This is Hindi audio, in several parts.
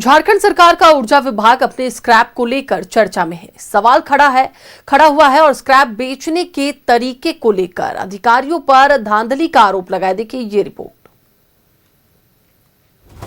झारखंड सरकार का ऊर्जा विभाग अपने स्क्रैप को लेकर चर्चा में है। सवाल खड़ा हुआ है और स्क्रैप बेचने के तरीके को लेकर अधिकारियों पर धांधली का आरोप लगाया। देखिए ये रिपोर्ट।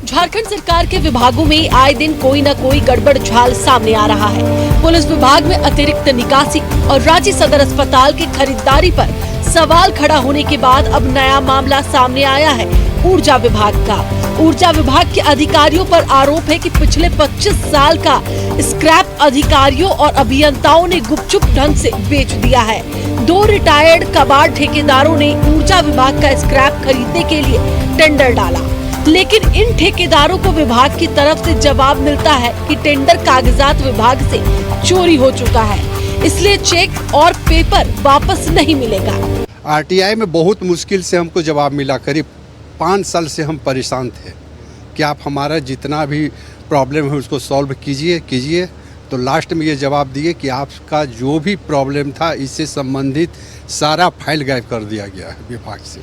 झारखंड सरकार के विभागों में आए दिन कोई न कोई गड़बड़ झाल सामने आ रहा है। पुलिस विभाग में अतिरिक्त निकासी और रांची सदर अस्पताल की खरीदारी पर सवाल खड़ा होने के बाद अब नया मामला सामने आया है ऊर्जा विभाग का। ऊर्जा विभाग के अधिकारियों पर आरोप है कि पिछले 25 साल का स्क्रैप अधिकारियों और अभियंताओं ने गुपचुप ढंग से बेच दिया है। 2 रिटायर्ड कबाड़ ठेकेदारों ने ऊर्जा विभाग का स्क्रैप खरीदने के लिए टेंडर डाला, लेकिन इन ठेकेदारों को विभाग की तरफ से जवाब मिलता है कि टेंडर कागजात विभाग से चोरी हो चुका है, इसलिए चेक और पेपर वापस नहीं मिलेगा। आरटीआई में बहुत मुश्किल से हमको जवाब मिला। करीब 5 साल से हम परेशान थे कि आप हमारा जितना भी प्रॉब्लम है उसको सॉल्व कीजिए। तो लास्ट में ये जवाब दिए कि आपका जो भी प्रॉब्लम था इससे संबंधित सारा फाइल गायब कर दिया गया है विभाग से,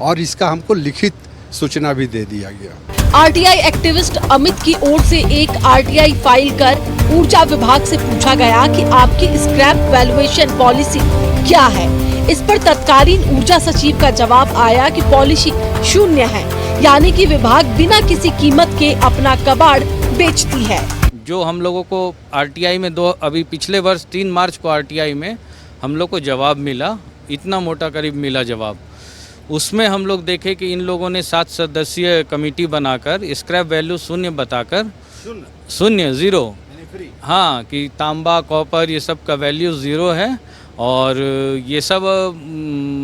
और इसका हमको लिखित सूचना भी दे दिया गया। आरटीआई एक्टिविस्ट अमित की ओर से एक आरटीआई फाइल कर ऊर्जा विभाग से पूछा गया कि आपकी स्क्रैप वैल्यूएशन पॉलिसी क्या है। इस पर तत्कालीन ऊर्जा सचिव का जवाब आया कि पॉलिसी शून्य है, यानी कि विभाग बिना किसी कीमत के अपना कबाड़ बेचती है। जो हम लोगों को आरटीआई में अभी पिछले वर्ष 3 मार्च को आरटीआई में हम लोग को जवाब मिला, इतना मोटा करीब मिला जवाब। उसमें हम लोग देखे कि इन लोगों ने 7 सदस्यीय कमेटी बनाकर स्क्रैप वैल्यू शून्य बताकर शून्य 0 हाँ कि तांबा कॉपर ये सब का वैल्यू 0 है, और ये सब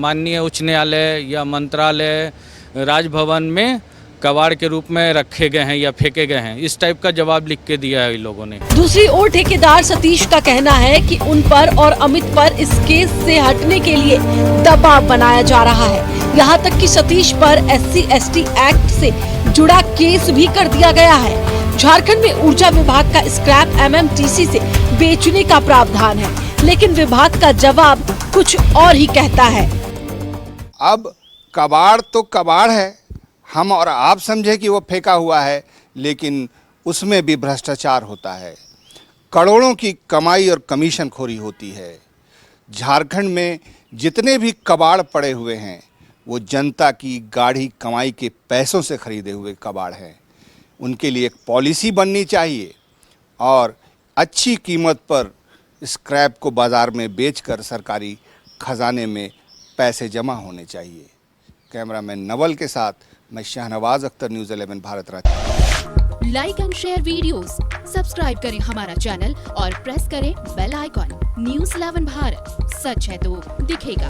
माननीय उच्च न्यायालय या मंत्रालय राजभवन में कबाड़ के रूप में रखे गए हैं या फेंके गए हैं, इस टाइप का जवाब लिख के दिया है इन लोगों ने। दूसरी ओर ठेकेदार सतीश का कहना है कि उन पर और अमित पर इस केस से हटने के लिए दबाव बनाया जा रहा है। यहाँ तक कि सतीश पर SC/ST एक्ट से जुड़ा केस भी कर दिया गया है। झारखंड में ऊर्जा विभाग का स्क्रैप MMTC से बेचने का प्रावधान है, लेकिन विभाग का जवाब कुछ और ही कहता है। अब कबाड़ तो कबाड़ है, हम और आप समझे कि वो फेंका हुआ है, लेकिन उसमें भी भ्रष्टाचार होता है, करोड़ों की कमाई और कमीशन खोरी होती है। झारखंड में जितने भी कबाड़ पड़े हुए हैं वो जनता की गाढ़ी कमाई के पैसों से खरीदे हुए कबाड़ हैं। उनके लिए एक पॉलिसी बननी चाहिए और अच्छी कीमत पर स्क्रैप को बाज़ार में बेचकर सरकारी खजाने में पैसे जमा होने चाहिए। कैमरामैन नवल के साथ मैं Shahnawaz Akhtar, news 11 Bharat Ranchi. Like and share videos, subscribe करें हमारा चैनल और प्रेस करें बेल आइकॉन। न्यूज़ 11 भारत, सच है तो दिखेगा।